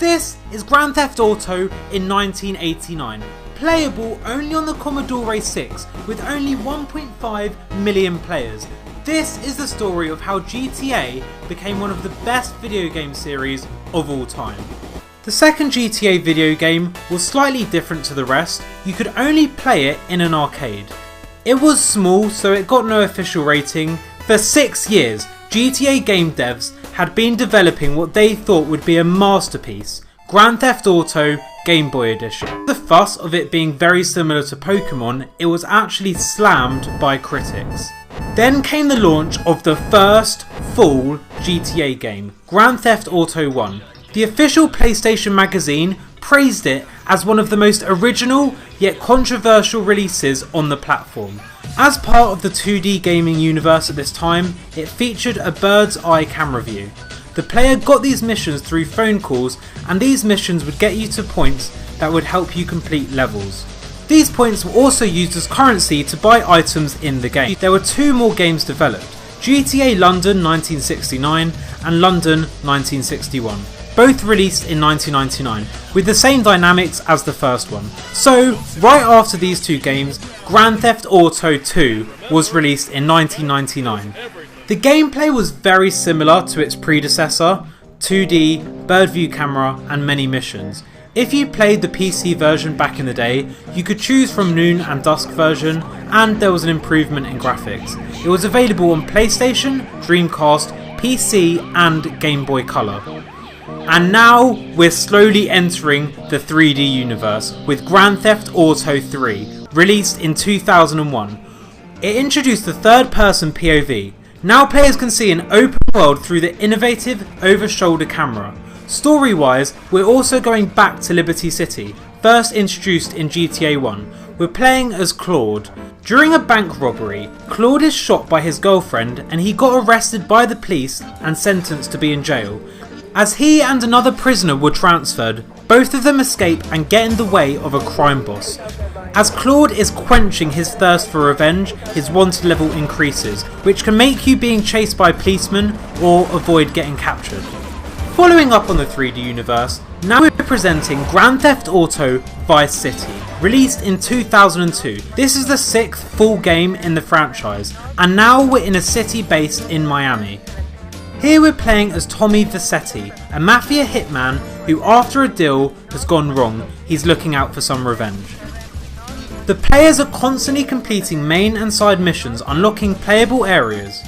This is Grand Theft Auto in 1989, playable only on the Commodore 6 with only 1.5 million players. This is the story of how GTA became one of the best video game series of all time. The second GTA video game was slightly different to the rest. You could only play it in an arcade. It was small, so it got no official rating. For 6 years, GTA game devs had been developing what they thought would be a masterpiece, Grand Theft Auto Game Boy Edition. The fuss of it being very similar to Pokemon, it was actually slammed by critics. Then came the launch of the first full GTA game, Grand Theft Auto 1. The official PlayStation magazine praised it as one of the most original yet controversial releases on the platform. As part of the 2D gaming universe at this time, it featured a bird's eye camera view. The player got these missions through phone calls, and these missions would get you to points that would help you complete levels. These points were also used as currency to buy items in the game. There were 2 more games developed, GTA London 1969 and London 1961. Both released in 1999, with the same dynamics as the first one. So, right after these 2 games, Grand Theft Auto 2 was released in 1999. The gameplay was very similar to its predecessor, 2D, bird view camera and many missions. If you played the PC version back in the day, you could choose from noon and dusk version, and there was an improvement in graphics. It was available on PlayStation, Dreamcast, PC and Game Boy Color. And now we're slowly entering the 3D universe with Grand Theft Auto 3, released in 2001. It introduced the third-person POV. Now players can see an open world through the innovative over-shoulder camera. Story-wise, we're also going back to Liberty City, first introduced in GTA 1. We're playing as Claude. During a bank robbery, Claude is shot by his girlfriend and he got arrested by the police and sentenced to be in jail. As he and another prisoner were transferred, both of them escape and get in the way of a crime boss. As Claude is quenching his thirst for revenge, his wanted level increases, which can make you being chased by policemen or avoid getting captured. Following up on the 3D universe, now we're presenting Grand Theft Auto Vice City, released in 2002. This is the 6th full game in the franchise, and now we're in a city based in Miami. Here we're playing as Tommy Vercetti, a mafia hitman who after a deal has gone wrong, he's looking out for some revenge. The players are constantly completing main and side missions, unlocking playable areas.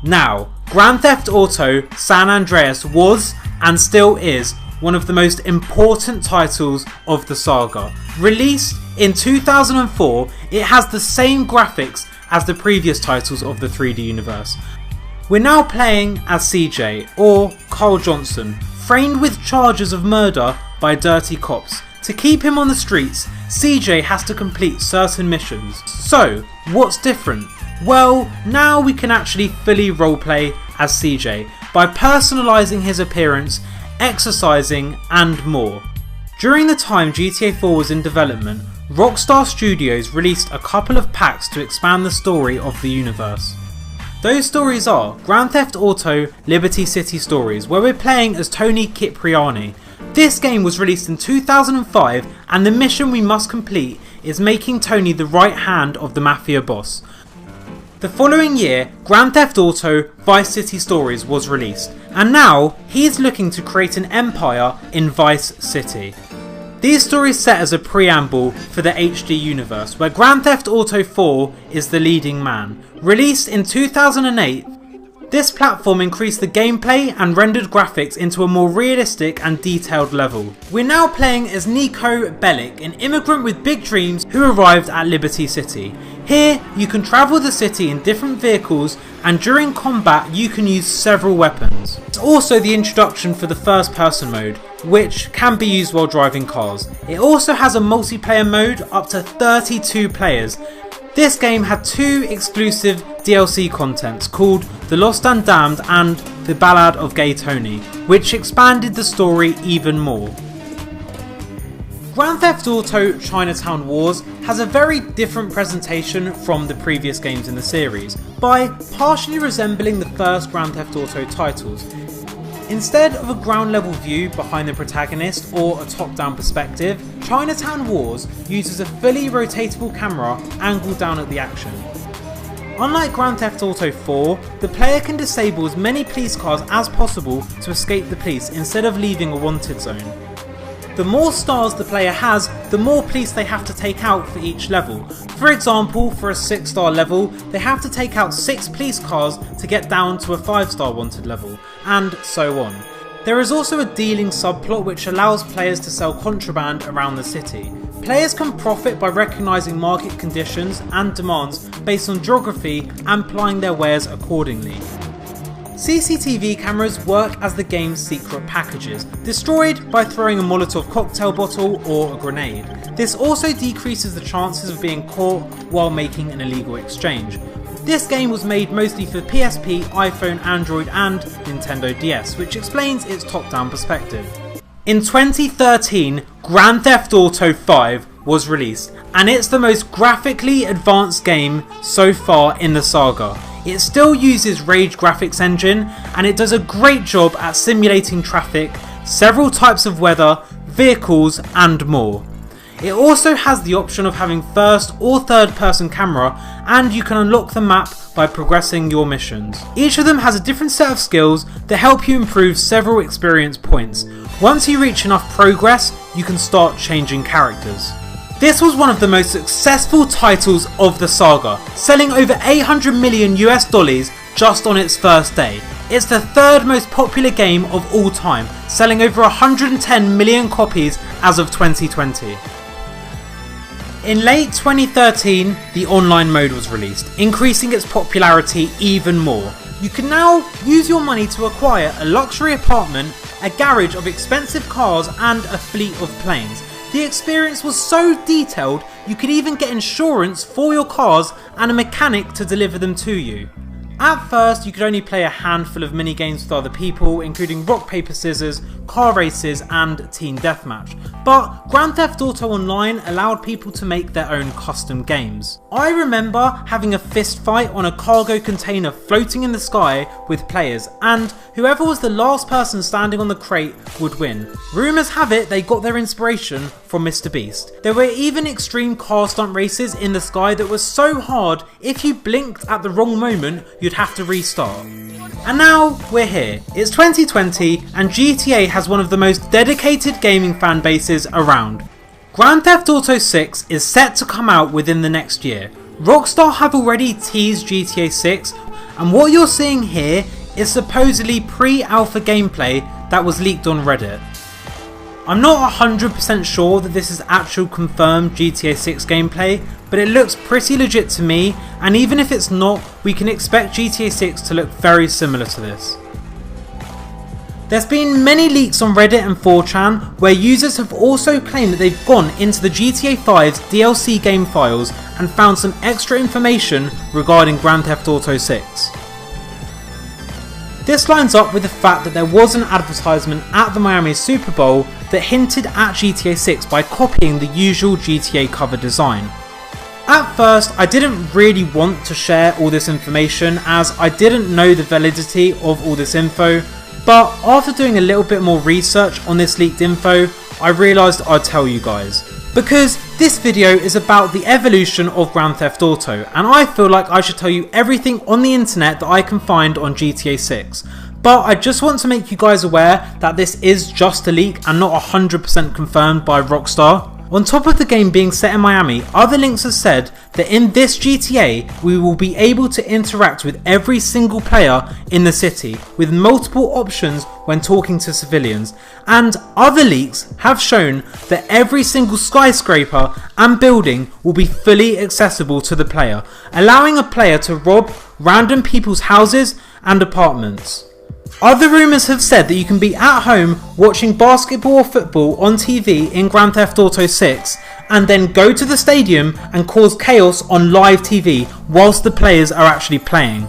Now, Grand Theft Auto San Andreas was, and still is, one of the most important titles of the saga. Released in 2004, it has the same graphics as the previous titles of the 3D universe. We're now playing as CJ, or Carl Johnson, framed with charges of murder by dirty cops. To keep him on the streets, CJ has to complete certain missions. So, what's different? Well, now we can actually fully roleplay as CJ by personalising his appearance, exercising and more. During the time GTA 4 was in development, Rockstar Studios released a couple of packs to expand the story of the universe. Those stories are Grand Theft Auto Liberty City Stories, where we're playing as Tony Cipriani. This game was released in 2005 and the mission we must complete is making Tony the right hand of the mafia boss. The following year, Grand Theft Auto Vice City Stories was released, and now he is looking to create an empire in Vice City. These stories set as a preamble for the HD universe, where Grand Theft Auto 4 is the leading man. Released in 2008, this platform increased the gameplay and rendered graphics into a more realistic and detailed level. We're now playing as Niko Bellic, an immigrant with big dreams who arrived at Liberty City. Here, you can travel the city in different vehicles, and during combat you can use several weapons. It's also the introduction for the first person mode, which can be used while driving cars. It also has a multiplayer mode up to 32 players. This game had 2 exclusive DLC contents called The Lost and Damned and The Ballad of Gay Tony, which expanded the story even more. Grand Theft Auto Chinatown Wars has a very different presentation from the previous games in the series, by partially resembling the first Grand Theft Auto titles. Instead of a ground level view behind the protagonist or a top-down perspective, Chinatown Wars uses a fully rotatable camera angled down at the action. Unlike Grand Theft Auto 4, the player can disable as many police cars as possible to escape the police instead of leaving a wanted zone. The more stars the player has, the more police they have to take out for each level. For example, for a 6-star level, they have to take out 6 police cars to get down to a 5-star wanted level, and so on. There is also a dealing subplot which allows players to sell contraband around the city. Players can profit by recognising market conditions and demands based on geography and plying their wares accordingly. CCTV cameras work as the game's secret packages, destroyed by throwing a Molotov cocktail bottle or a grenade. This also decreases the chances of being caught while making an illegal exchange. This game was made mostly for PSP, iPhone, Android and Nintendo DS, which explains its top-down perspective. In 2013, Grand Theft Auto 5 was released, and it's the most graphically advanced game so far in the saga. It still uses Rage graphics engine, and it does a great job at simulating traffic, several types of weather, vehicles and more. It also has the option of having first or third person camera, and you can unlock the map by progressing your missions. Each of them has a different set of skills that help you improve several experience points. Once you reach enough progress, you can start changing characters. This was one of the most successful titles of the saga, selling over $800 million just on its first day. It's the third most popular game of all time, selling over 110 million copies as of 2020. In late 2013, the online mode was released, increasing its popularity even more. You can now use your money to acquire a luxury apartment, a garage of expensive cars and a fleet of planes. The experience was so detailed, you could even get insurance for your cars and a mechanic to deliver them to you. At first, you could only play a handful of minigames with other people, including rock, paper, scissors, car races and team deathmatch, but Grand Theft Auto Online allowed people to make their own custom games. I remember having a fist fight on a cargo container floating in the sky with players, and whoever was the last person standing on the crate would win. Rumours have it they got their inspiration from Mr. Beast. There were even extreme car stunt races in the sky that were so hard, if you blinked at the wrong moment, you'd have to restart. And now we're here. It's 2020 and GTA has one of the most dedicated gaming fan bases around. Grand Theft Auto 6 is set to come out within the next year. Rockstar have already teased GTA 6, and what you're seeing here is supposedly pre-alpha gameplay that was leaked on Reddit. I'm not 100% sure that this is actual confirmed GTA 6 gameplay, but it looks pretty legit to me, and even if it's not, we can expect GTA 6 to look very similar to this. There's been many leaks on Reddit and 4chan where users have also claimed that they've gone into the GTA 5's DLC game files and found some extra information regarding Grand Theft Auto 6. This lines up with the fact that there was an advertisement at the Miami Super Bowl that hinted at GTA 6 by copying the usual GTA cover design. At first, I didn't really want to share all this information as I didn't know the validity of all this info, but after doing a little bit more research on this leaked info, I realised I'd tell you guys. Because this video is about the evolution of Grand Theft Auto, and I feel like I should tell you everything on the internet that I can find on GTA 6. But I just want to make you guys aware that this is just a leak and not 100% confirmed by Rockstar. On top of the game being set in Miami, other links have said that in this GTA we will be able to interact with every single player in the city with multiple options when talking to civilians, and other leaks have shown that every single skyscraper and building will be fully accessible to the player, allowing a player to rob random people's houses and apartments. Other rumours have said that you can be at home watching basketball or football on TV in Grand Theft Auto 6 and then go to the stadium and cause chaos on live TV whilst the players are actually playing.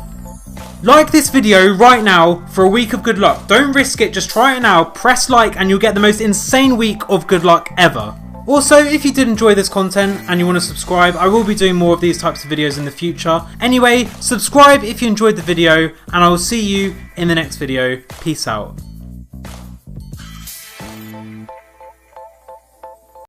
Like this video right now for a week of good luck. Don't risk it, just try it now, press like and you'll get the most insane week of good luck ever. Also, if you did enjoy this content and you want to subscribe, I will be doing more of these types of videos in the future. Anyway, subscribe if you enjoyed the video, and I will see you in the next video. Peace out. Bye.